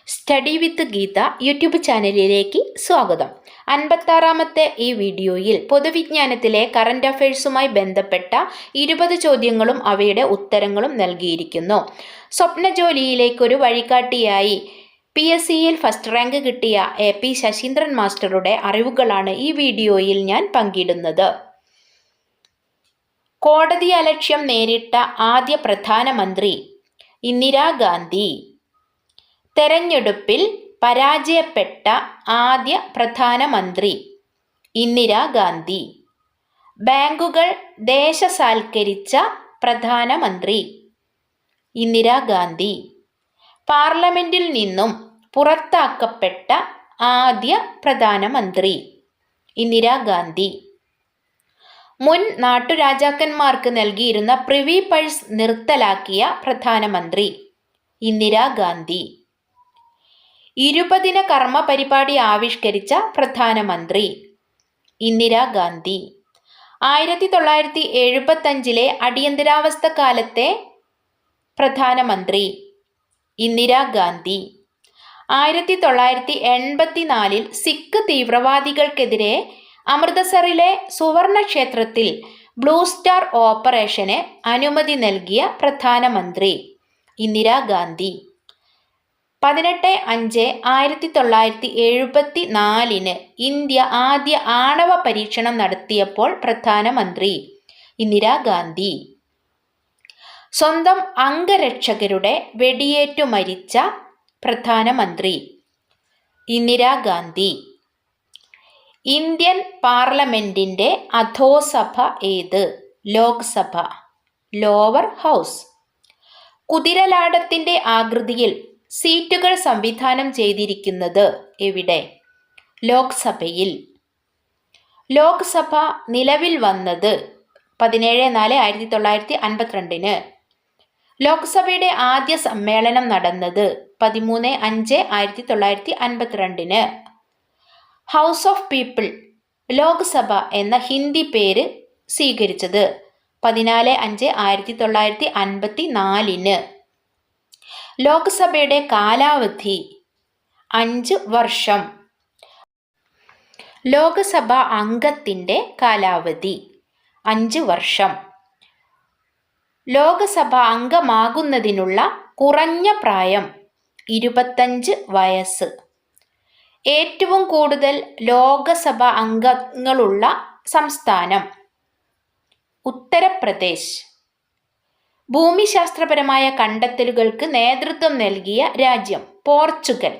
Study വിത്ത് Geetha YouTube ചാനലിലേക്ക് സ്വാഗതം. 56-ാമത്തെ ഈ വീഡിയോയിൽ പൊതുവിജ്ഞാനത്തിലെ കറന്റ് അഫയേഴ്സുമായി ബന്ധപ്പെട്ട 20 ചോദ്യങ്ങളും അവയുടെ ഉത്തരങ്ങളും നൽകിയിരിക്കുന്നു. സ്വപ്ന ജോലിയിലേക്കൊരു വഴികാട്ടിയായി PSCയിൽ ഫസ്റ്റ് റാങ്ക് കിട്ടിയ AP ശശീന്ദ്രൻ മാസ്റ്ററുടെ അറിവുകളാണ് ഈ വീഡിയോയിൽ ഞാൻ പങ്കിടുന്നത്. കോടതി അലക്ഷ്യം നേരിട്ട ആദ്യ പ്രധാനമന്ത്രി ഇന്ദിരാഗാന്ധി. തെരഞ്ഞെടുപ്പിൽ പരാജയപ്പെട്ട ആദ്യ പ്രധാനമന്ത്രി ഇന്ദിരാഗാന്ധി. ബാങ്കുകൾ ദേശസാൽക്കരിച്ച പ്രധാനമന്ത്രി ഇന്ദിരാഗാന്ധി. പാർലമെന്റിൽ നിന്നും പുറത്താക്കപ്പെട്ട ആദ്യ പ്രധാനമന്ത്രി ഇന്ദിരാഗാന്ധി. മുൻ നാട്ടുരാജാക്കന്മാർക്ക് നൽകിയിരുന്ന പ്രിവി പഴ്സ് നിർത്തലാക്കിയ പ്രധാനമന്ത്രി ഇന്ദിരാഗാന്ധി. 20 കർമ്മ പരിപാടി ആവിഷ്കരിച്ച പ്രധാനമന്ത്രി ഇന്ദിരാഗാന്ധി. 1975 അടിയന്തരാവസ്ഥ കാലത്തെ പ്രധാനമന്ത്രി ഇന്ദിരാഗാന്ധി. 1984 സിഖ് തീവ്രവാദികൾക്കെതിരെ അമൃതസറിലെ സുവർണ ക്ഷേത്രത്തിൽ ബ്ലൂ സ്റ്റാർ ഓപ്പറേഷന് അനുമതി നൽകിയ പ്രധാനമന്ത്രി ഇന്ദിരാഗാന്ധി. 18/5/1974 ഇന്ത്യ ആദ്യ ആണവ പരീക്ഷണം നടത്തിയപ്പോൾ പ്രധാനമന്ത്രി ഇന്ദിരാഗാന്ധി. സ്വന്തം അംഗരക്ഷകരുടെ വെടിയേറ്റു മരിച്ച പ്രധാനമന്ത്രി ഇന്ദിരാഗാന്ധി. ഇന്ത്യൻ പാർലമെന്റിന്റെ അധോസഭ ഏത്? Lok Sabha, lower house. കുതിരലാടത്തിന്റെ ആകൃതിയിൽ സീറ്റുകൾ സംവിധാനം ചെയ്തിരിക്കുന്നത് എവിടെ? ലോക്സഭയിൽ. ലോക്സഭ നിലവിൽ വന്നത് 17/4/1952. ലോക്സഭയുടെ ആദ്യ സമ്മേളനം നടന്നത് 13/5/1952. ഹൗസ് ഓഫ് പീപ്പിൾ ലോക്സഭ എന്ന ഹിന്ദി പേര് സ്വീകരിച്ചത് 14/5/1954. ലോക്സഭയുടെ കാലാവധി 5 വർഷം. ലോക്സഭ അംഗത്തിൻ്റെ കാലാവധി 5 വർഷം. ലോക്സഭ അംഗമാകുന്നതിനുള്ള കുറഞ്ഞ പ്രായം 25 വയസ്സ്. ഏറ്റവും കൂടുതൽ ലോക്സഭ അംഗങ്ങളുള്ള സംസ്ഥാനം ഉത്തർപ്രദേശ്. ഭൂമിശാസ്ത്രപരമായ കണ്ടെത്തലുകൾക്ക് നേതൃത്വം നൽകിയ രാജ്യം പോർച്ചുഗൽ.